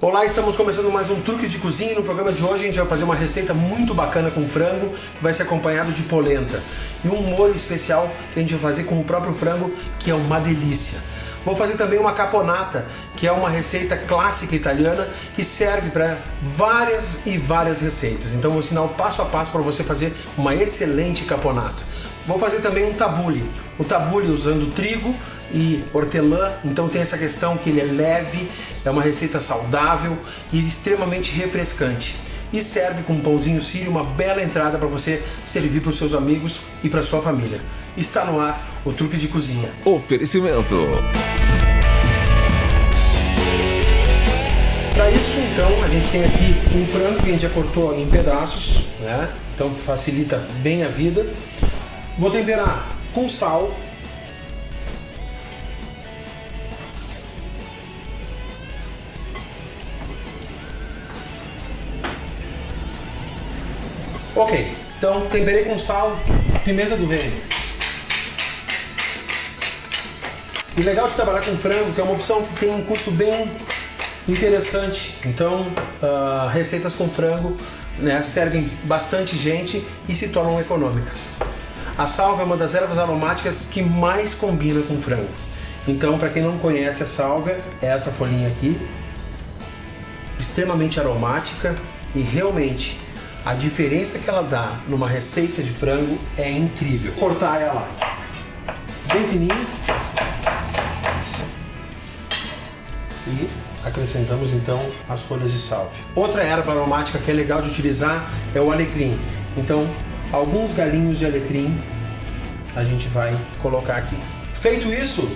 Olá, estamos começando mais um Truques de Cozinha e no programa de hoje a gente vai fazer uma receita muito bacana com frango que vai ser acompanhado de polenta e um molho especial que a gente vai fazer com o próprio frango, que é uma delícia. Vou fazer também uma caponata, que é uma receita clássica italiana que serve para várias e várias receitas. Então vou ensinar o passo a passo para você fazer uma excelente caponata. Vou fazer também um tabule. O tabule usando trigo e hortelã, então tem essa questão que ele é leve, é uma receita saudável e extremamente refrescante. E serve com um pãozinho sírio, uma bela entrada para você servir para os seus amigos e para sua família. Está no ar o Truques de Cozinha. Oferecimento. Para isso, então, a gente tem aqui um frango que a gente já cortou em pedaços, né? Então facilita bem a vida. Vou temperar com sal. Ok, então temperei com sal, pimenta do reino. E legal de trabalhar com frango, que é uma opção que tem um custo bem interessante. Então, receitas com frango, né, servem bastante gente e se tornam econômicas. A sálvia é uma das ervas aromáticas que mais combina com frango. Então, para quem não conhece a sálvia, é essa folhinha aqui, extremamente aromática e realmente a diferença que ela dá numa receita de frango é incrível. Vou cortar ela bem fininho e acrescentamos então as folhas de sálvia. Outra erva aromática que é legal de utilizar é o alecrim. Então, alguns galinhos de alecrim a gente vai colocar aqui. Feito isso,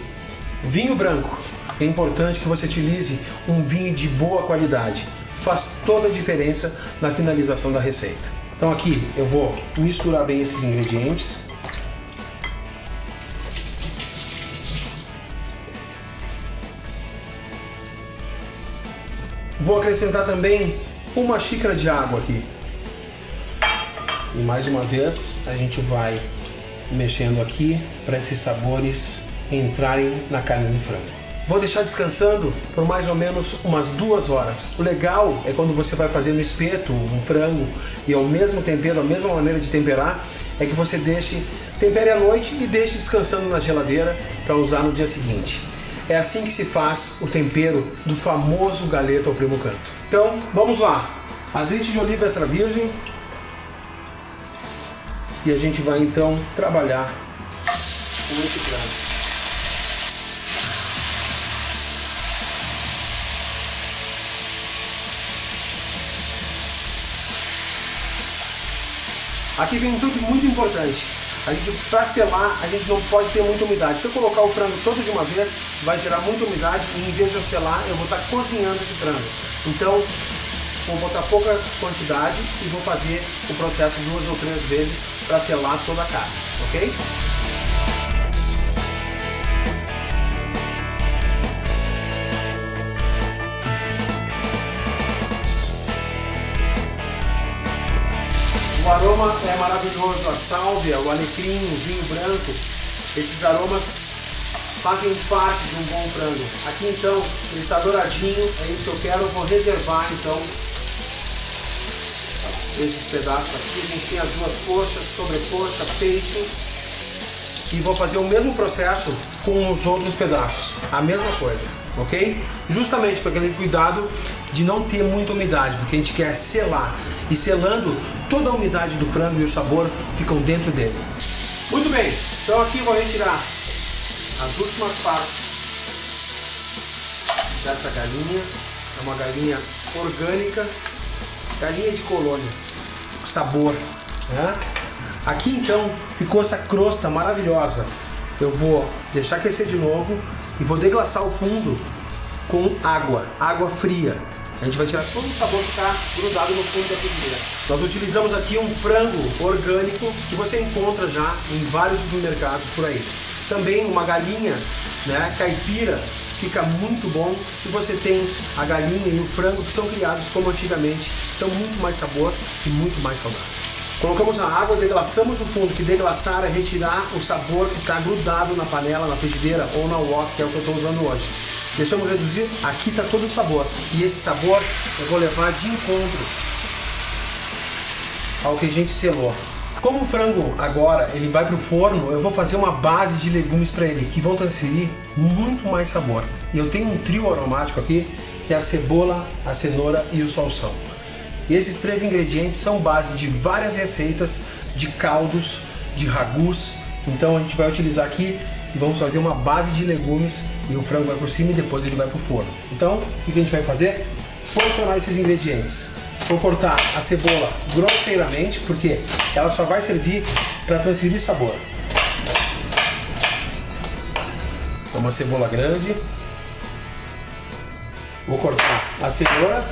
vinho branco. É importante que você utilize um vinho de boa qualidade. Faz toda a diferença na finalização da receita. Então aqui eu vou misturar bem esses ingredientes. Vou acrescentar também uma xícara de água aqui. E mais uma vez a gente vai mexendo aqui para esses sabores entrarem na carne do frango. Vou deixar descansando por mais ou menos umas 2 horas. O legal é quando você vai fazer no espeto um frango e é o mesmo tempero, a mesma maneira de temperar, é que você tempere à noite e deixe descansando na geladeira para usar no dia seguinte. É assim que se faz o tempero do famoso galeto ao primo canto. Então, vamos lá. Azeite de oliva extra virgem. E a gente vai então trabalhar com esse frango. Aqui vem tudo muito importante. Para selar, a gente não pode ter muita umidade. Se eu colocar o frango todo de uma vez, vai gerar muita umidade e em vez de eu selar, eu vou estar cozinhando esse frango. Então, vou botar pouca quantidade e vou fazer o processo 2 ou 3 vezes para selar toda a carne, ok? O aroma é maravilhoso, a sálvia, o alecrim, o vinho branco, esses aromas fazem parte de um bom frango. Aqui então, ele está douradinho, é isso que eu quero, eu vou reservar então esses pedaços aqui. A gente tem as 2 coxas, sobrecoxa, peito e vou fazer o mesmo processo com os outros pedaços, a mesma coisa, ok? Justamente para aquele cuidado de não ter muita umidade, porque a gente quer selar e selando toda a umidade do frango e o sabor ficam dentro dele. Muito bem, então aqui eu vou retirar as últimas partes dessa galinha. É uma galinha orgânica, galinha de colônia, sabor, né? Aqui então ficou essa crosta maravilhosa. Eu vou deixar aquecer de novo e vou deglaçar o fundo com água fria. A gente vai tirar todo o sabor que está grudado no fundo da frigideira. Nós utilizamos aqui um frango orgânico que você encontra já em vários supermercados por aí. Também uma galinha, né, caipira, fica muito bom. E você tem a galinha e o frango que são criados como antigamente, então muito mais sabor e muito mais saudável. Colocamos a água, deglaçamos o fundo, que deglaçar é retirar o sabor que está grudado na panela, na frigideira ou na wok, que é o que eu estou usando hoje. Deixamos reduzir, aqui está todo o sabor. E esse sabor eu vou levar de encontro ao que a gente selou. Como o frango agora ele vai para o forno, eu vou fazer uma base de legumes para ele, que vão transferir muito mais sabor. E eu tenho um trio aromático aqui, que é a cebola, a cenoura e o salsão. E esses três ingredientes são base de várias receitas, de caldos, de ragus. Então a gente vai utilizar aqui e vamos fazer uma base de legumes e o frango vai por cima e depois ele vai para o forno. Então, o que a gente vai fazer? Porcionar esses ingredientes. Vou cortar a cebola grosseiramente, porque ela só vai servir para transferir sabor. Uma cebola grande. Vou cortar a cenoura.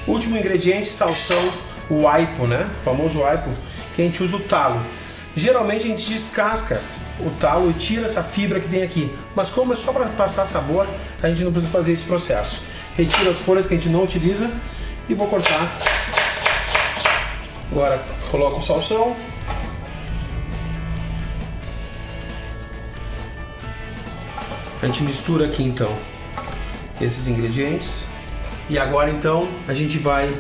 Último ingrediente, salsão, o aipo, né? O famoso aipo, que a gente usa o talo. Geralmente a gente descasca o talo e tira essa fibra que tem aqui. Mas como é só para passar sabor, a gente não precisa fazer esse processo. Retiro as folhas que a gente não utiliza e vou cortar. Agora coloco o salsão. A gente mistura aqui então esses ingredientes. E agora então a gente vai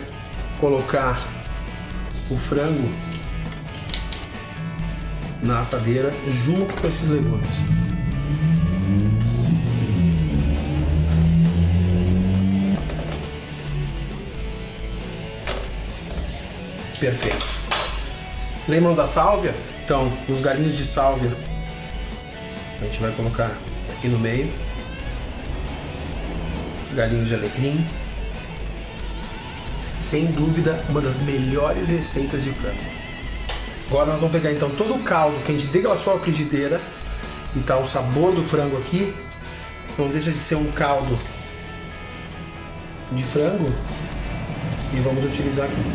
colocar o frango na assadeira junto com esses legumes. Perfeito. Lembram da sálvia? Então, os galinhos de sálvia a gente vai colocar aqui no meio. Galinho de alecrim. Sem dúvida, uma das melhores receitas de frango. Agora nós vamos pegar então todo o caldo que a gente deglaçou a frigideira e tá o sabor do frango aqui. Não deixa de ser um caldo de frango e vamos utilizar aqui.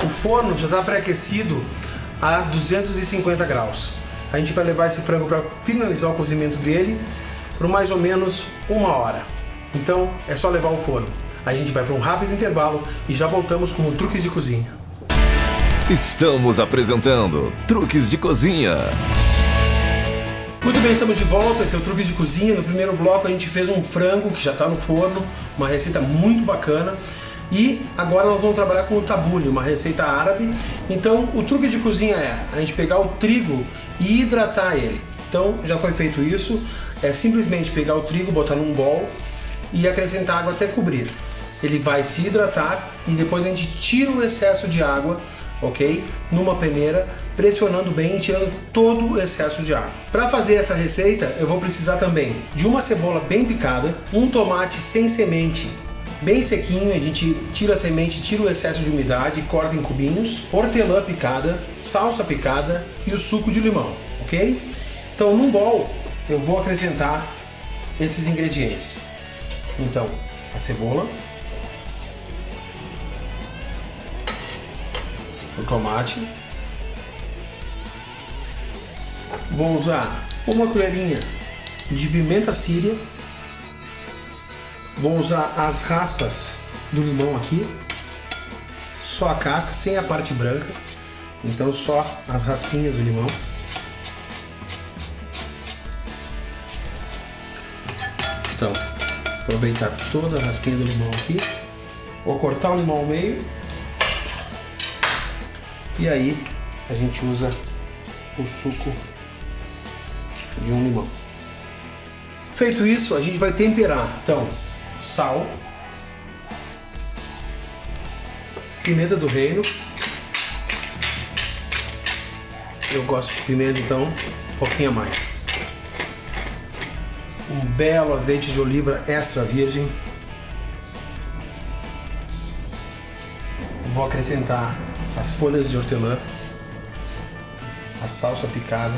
O forno já está pré-aquecido a 250 graus. A gente vai levar esse frango para finalizar o cozimento dele por mais ou menos 1 hora. Então é só levar ao forno. A gente vai para um rápido intervalo e já voltamos com o Truques de Cozinha. Estamos apresentando Truques de Cozinha. Muito bem, estamos de volta, esse é o Truques de Cozinha. No primeiro bloco a gente fez um frango que já está no forno, uma receita muito bacana. E agora nós vamos trabalhar com o tabule, uma receita árabe. Então o truque de cozinha é a gente pegar o trigo e hidratar ele. Então já foi feito isso, é simplesmente pegar o trigo, botar num bowl e acrescentar água até cobrir. Ele vai se hidratar e depois a gente tira o excesso de água, ok? Numa peneira, pressionando bem e tirando todo o excesso de água. Para fazer essa receita eu vou precisar também de uma cebola bem picada, um tomate sem semente bem sequinho, a gente tira a semente, tira o excesso de umidade, corta em cubinhos, hortelã picada, salsa picada e o suco de limão, ok? Então num bowl eu vou acrescentar esses ingredientes. Então a cebola, o tomate, vou usar uma colherinha de pimenta síria, vou usar as raspas do limão aqui, só a casca, sem a parte branca, então só as raspinhas do limão. Então, aproveitar toda a raspinha do limão aqui, vou cortar o limão ao meio e aí a gente usa o suco de um limão. Feito isso, a gente vai temperar. Então, sal, pimenta do reino, eu gosto de pimenta, então um pouquinho a mais, um belo azeite de oliva extra virgem, vou acrescentar as folhas de hortelã, a salsa picada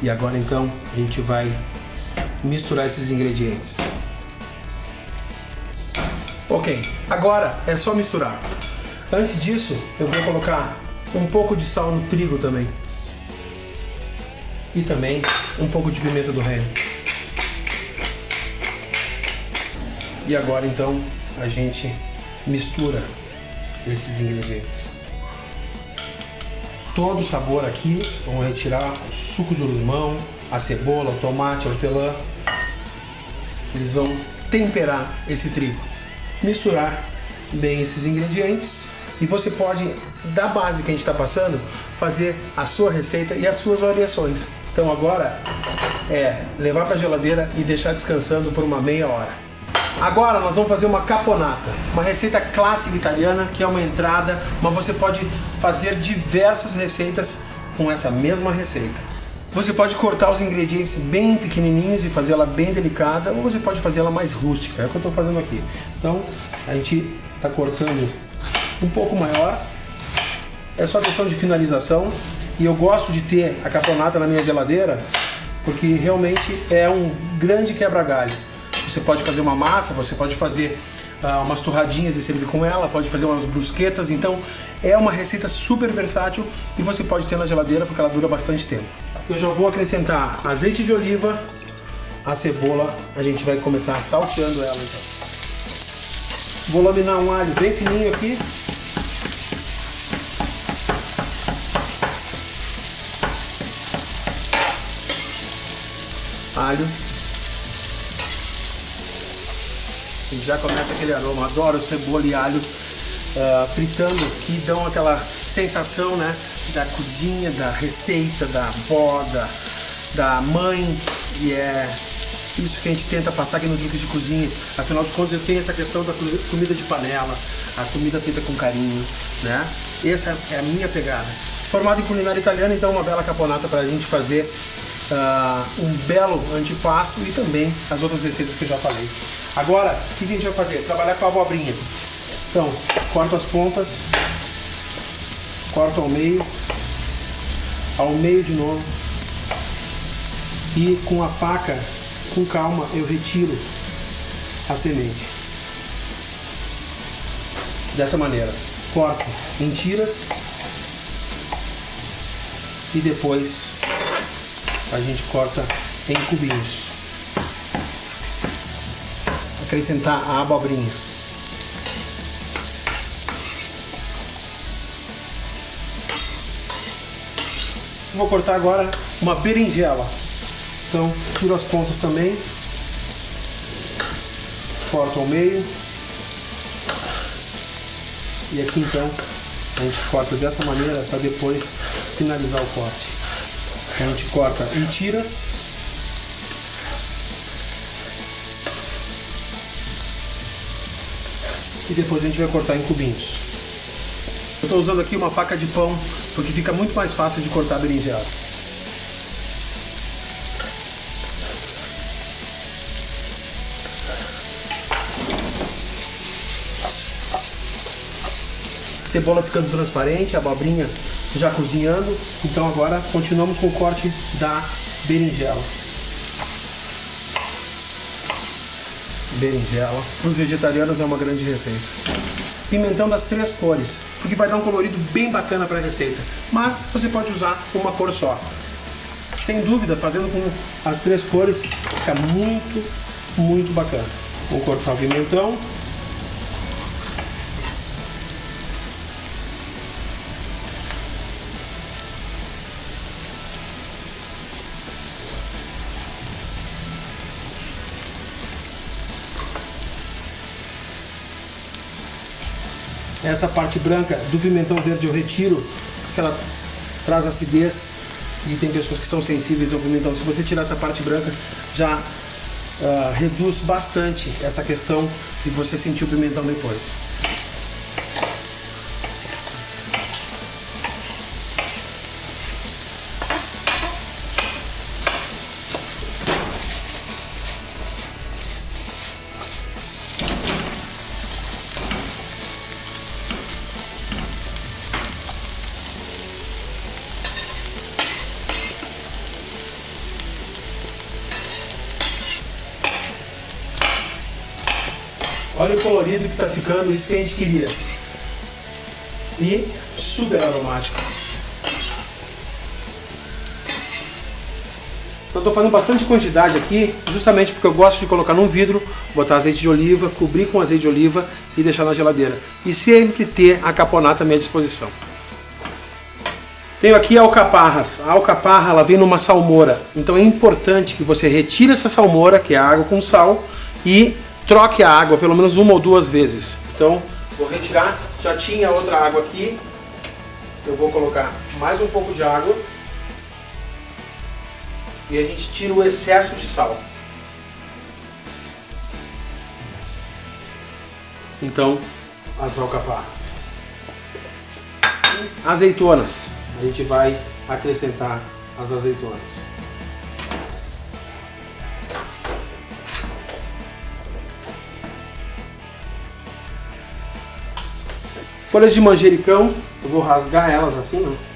e agora então a gente vai misturar esses ingredientes. Ok, agora é só misturar. Antes disso, eu vou colocar um pouco de sal no trigo também. E também um pouco de pimenta do reino. E agora então a gente mistura esses ingredientes. Todo o sabor aqui, vamos retirar o suco de limão, a cebola, o tomate, a hortelã. Eles vão temperar esse trigo. Misturar bem esses ingredientes e você pode, da base que a gente está passando, fazer a sua receita e as suas variações. Então agora é levar para a geladeira e deixar descansando por uma meia hora. Agora nós vamos fazer uma caponata, uma receita clássica italiana que é uma entrada, mas você pode fazer diversas receitas com essa mesma receita. Você pode cortar os ingredientes bem pequenininhos e fazer ela bem delicada, ou você pode fazer ela mais rústica, é o que eu estou fazendo aqui. Então a gente está cortando um pouco maior, é só questão de finalização, e eu gosto de ter a caponata na minha geladeira porque realmente é um grande quebra-galho. Você pode fazer uma massa, você pode fazer umas torradinhas e servir com ela, pode fazer umas brusquetas, então é uma receita super versátil e você pode ter na geladeira porque ela dura bastante tempo. Eu já vou acrescentar azeite de oliva, a cebola, a gente vai começar salteando ela então. Vou laminar um alho bem fininho aqui. Alho. E já começa aquele aroma. Adoro cebola e alho fritando, que dão aquela sensação, né, da cozinha, da receita, da avó, da mãe. E é isso que a gente tenta passar aqui no Truques de Cozinha. Afinal de contas, eu tenho essa questão da comida de panela, a comida feita com carinho, né? Essa é a minha pegada. Formado em culinária italiana, então uma bela caponata para a gente fazer um belo antipasto e também as outras receitas que eu já falei. Agora, o que a gente vai fazer? Trabalhar com a abobrinha. Então, corto as pontas, corto ao meio de novo, e com a faca, com calma, eu retiro a semente. Dessa maneira, corto em tiras e depois a gente corta em cubinhos. Acrescentar a abobrinha. Vou cortar agora uma berinjela. Então, tiro as pontas também. Corto ao meio. E aqui então, a gente corta dessa maneira para depois finalizar o corte. A gente corta em tiras. E depois a gente vai cortar em cubinhos. Eu estou usando aqui uma faca de pão porque fica muito mais fácil de cortar a berinjela. Cebola ficando transparente, a abobrinha já cozinhando. Então agora continuamos com o corte da berinjela. Berinjela, para os vegetarianos é uma grande receita. Pimentão das 3 cores, porque vai dar um colorido bem bacana para a receita. Mas você pode usar uma cor só. Sem dúvida, fazendo com as 3 cores, fica muito, muito bacana. Vou cortar o pimentão. Essa parte branca do pimentão verde eu retiro, porque ela traz acidez e tem pessoas que são sensíveis ao pimentão. Se você tirar essa parte branca, já reduz bastante essa questão de você sentir o pimentão depois. Olha o colorido que está ficando, isso que a gente queria. E super aromático. Então estou fazendo bastante quantidade aqui, justamente porque eu gosto de colocar num vidro, botar azeite de oliva, cobrir com azeite de oliva e deixar na geladeira. E sempre ter a caponata à minha disposição. Tenho aqui alcaparras. A alcaparra ela vem numa salmoura, então é importante que você retire essa salmoura, que é a água com sal, e troque a água pelo menos 1 ou 2 vezes. Então vou retirar, já tinha outra água aqui, eu vou colocar mais um pouco de água e a gente tira o excesso de sal. Então, as alcaparras. Azeitonas. A gente vai acrescentar as azeitonas. Folhas de manjericão, eu vou rasgar elas assim, ó.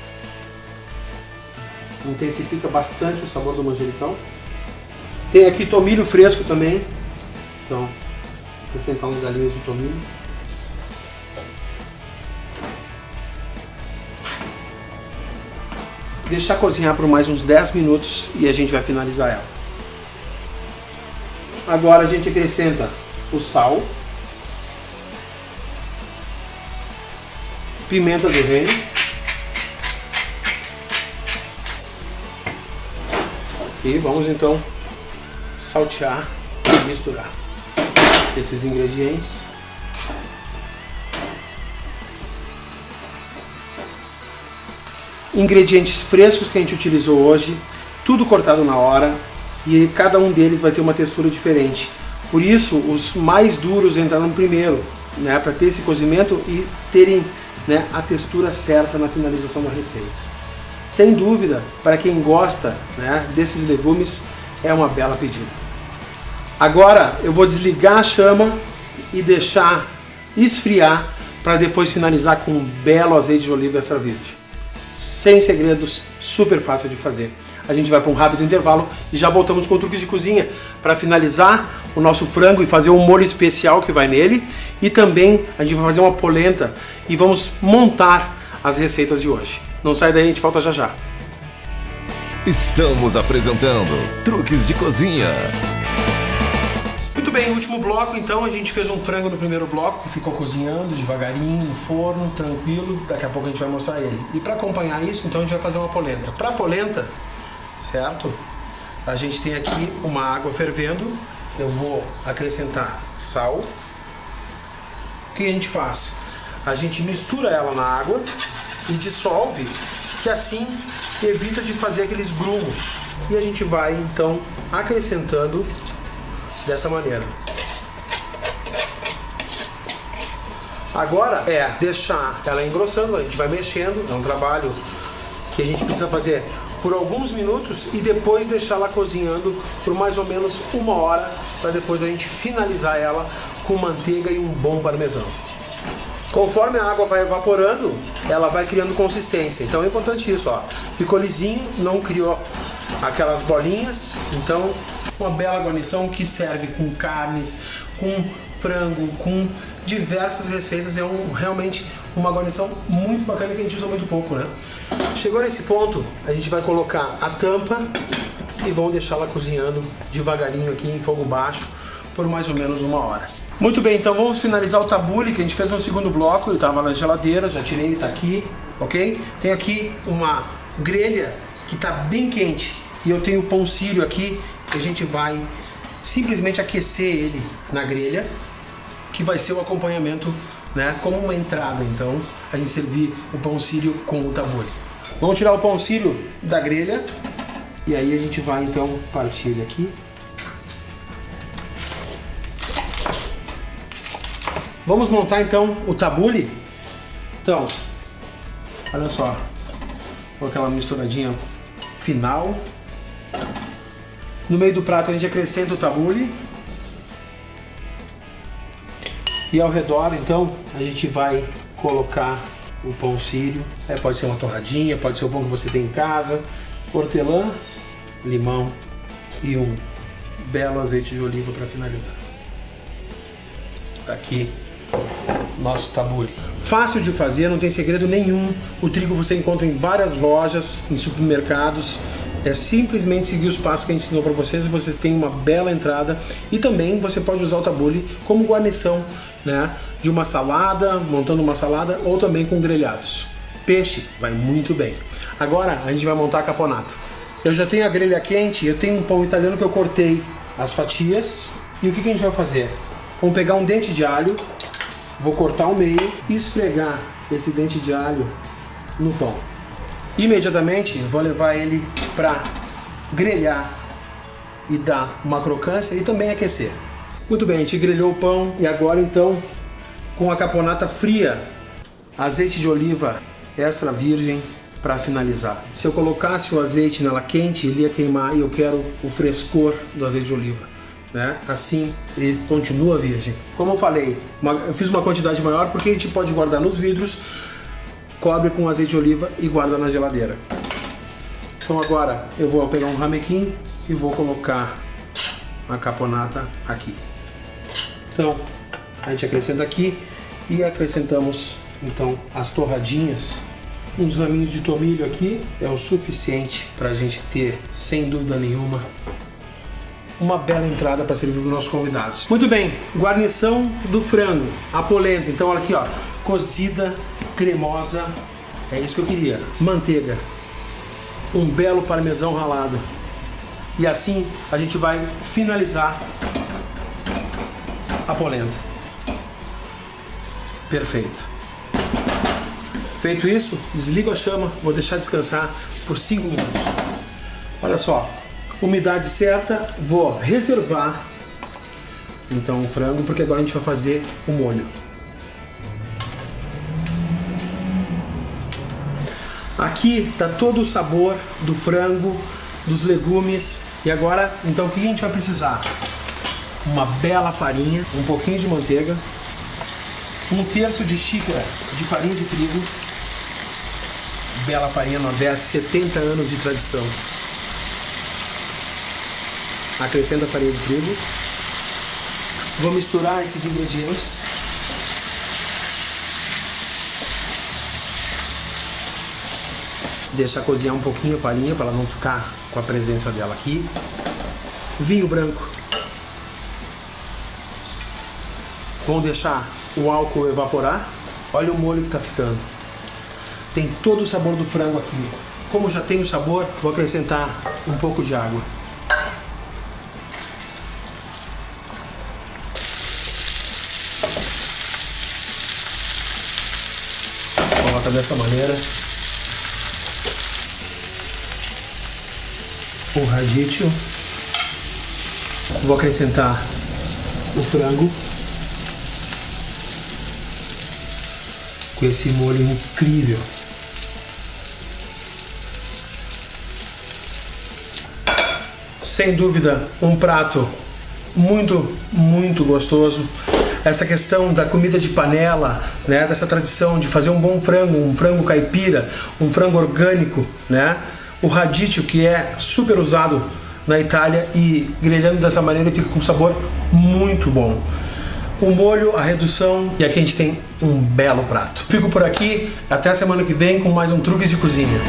Intensifica bastante o sabor do manjericão. Tem aqui tomilho fresco também, então vou acrescentar uns galinhos de tomilho. Deixar cozinhar por mais uns 10 minutos e a gente vai finalizar ela. Agora a gente acrescenta o sal, pimenta do reino, e vamos então saltear e misturar esses ingredientes. Ingredientes frescos que a gente utilizou hoje, tudo cortado na hora, e cada um deles vai ter uma textura diferente. Por isso, os mais duros entraram primeiro, né, para ter esse cozimento e terem, né, a textura certa na finalização da receita. Sem dúvida, para quem gosta, né, desses legumes, é uma bela pedida. Agora eu vou desligar a chama e deixar esfriar para depois finalizar com um belo azeite de oliva extra virgem. Sem segredos, super fácil de fazer. A gente vai para um rápido intervalo e já voltamos com truques de cozinha para finalizar o nosso frango e fazer um molho especial que vai nele. E também a gente vai fazer uma polenta e vamos montar as receitas de hoje. Não sai daí, a gente volta já já. Estamos apresentando Truques de Cozinha. Muito bem, último bloco, então a gente fez um frango no primeiro bloco, que ficou cozinhando devagarinho no forno, tranquilo, daqui a pouco a gente vai mostrar ele. E para acompanhar isso, então a gente vai fazer uma polenta. Para a polenta, certo? A gente tem aqui uma água fervendo, eu vou acrescentar sal. O que a gente faz? A gente mistura ela na água e dissolve, que assim evita de fazer aqueles grumos. E a gente vai então acrescentando dessa maneira. Agora é deixar ela engrossando, a gente vai mexendo, é um trabalho que a gente precisa fazer por alguns minutos e depois deixar ela cozinhando por mais ou menos 1 hora, para depois a gente finalizar ela com manteiga e um bom parmesão. Conforme a água vai evaporando, ela vai criando consistência, então é importante isso, ó. Ficou lisinho, não criou aquelas bolinhas, então uma bela guarnição que serve com carnes, com frango, com diversas receitas. É realmente uma guarnição muito bacana que a gente usa muito pouco, né? Chegou nesse ponto, a gente vai colocar a tampa e vamos deixá-la cozinhando devagarinho aqui em fogo baixo por mais ou menos 1 hora. Muito bem, então vamos finalizar o tabule que a gente fez no segundo bloco. Ele estava na geladeira, já tirei, ele está aqui, ok? Tem aqui uma grelha que está bem quente e eu tenho o pão sírio aqui, que a gente vai simplesmente aquecer ele na grelha, que vai ser o acompanhamento, né, como uma entrada. Então a gente servir o pão sírio com o tabule. Vamos tirar o pão sírio da grelha e aí a gente vai então partir ele aqui. Vamos montar então o tabule. Então, olha só, com aquela misturadinha final. No meio do prato a gente acrescenta o tabule. E ao redor, então, a gente vai colocar o pão sírio. Pode ser uma torradinha, pode ser o pão que você tem em casa. Hortelã, limão e um belo azeite de oliva para finalizar. Tá aqui nosso tabule. Fácil de fazer, não tem segredo nenhum. O trigo você encontra em várias lojas, em supermercados. É simplesmente seguir os passos que a gente ensinou para vocês e vocês têm uma bela entrada. E também você pode usar o tabule como guarnição, né, de uma salada, montando uma salada, ou também com grelhados. Peixe vai muito bem. Agora a gente vai montar a caponata. Eu já tenho a grelha quente, eu tenho um pão italiano que eu cortei as fatias. E o que a gente vai fazer? Vamos pegar um dente de alho, vou cortar ao meio e esfregar esse dente de alho no pão. Imediatamente vou levar ele para grelhar e dar uma crocância e também aquecer. Muito bem, a gente grelhou o pão e agora então, com a caponata fria, azeite de oliva extra virgem para finalizar. Se eu colocasse o azeite nela quente, ele ia queimar e eu quero o frescor do azeite de oliva, né? Assim ele continua virgem. Como eu falei, eu fiz uma quantidade maior porque a gente pode guardar nos vidros, cobre com azeite de oliva e guarda na geladeira. Então agora eu vou pegar um ramequim e vou colocar a caponata aqui. Então a gente acrescenta aqui e acrescentamos então as torradinhas. Uns raminhos de tomilho aqui é o suficiente para a gente ter, sem dúvida nenhuma, uma bela entrada para servir para os nossos convidados. Muito bem, guarnição do frango, a polenta. Então olha aqui, ó, cozida, cremosa, é isso que eu queria. Manteiga, um belo parmesão ralado. E assim a gente vai finalizar a polenta. Perfeito. Feito isso, desligo a chama, vou deixar descansar por 5 minutos. Olha só, umidade certa, vou reservar então o frango, porque agora a gente vai fazer o molho. Aqui está todo o sabor do frango, dos legumes. E agora, então o que a gente vai precisar? Uma bela farinha, um pouquinho de manteiga, 1/3 de xícara de farinha de trigo. Bela farinha Nordeste, 70 anos de tradição. Acrescenta a farinha de trigo. Vou misturar esses ingredientes. Deixar cozinhar um pouquinho a farinha para ela não ficar com a presença dela aqui. Vinho branco. Vamos deixar o álcool evaporar. Olha o molho que está ficando. Tem todo o sabor do frango aqui. Como já tem o sabor, vou acrescentar um pouco de água. Coloca dessa maneira. O radicchio. Vou acrescentar o frango com esse molho incrível. Sem dúvida, um prato muito gostoso. Essa questão da comida de panela, né, dessa tradição de fazer um bom frango, um frango caipira, um frango orgânico, né? O radicchio, que é super usado na Itália, e grelhando dessa maneira fica com um sabor muito bom. O molho, a redução, e aqui a gente tem um belo prato. Fico por aqui, até a semana que vem com mais um Truques de Cozinha.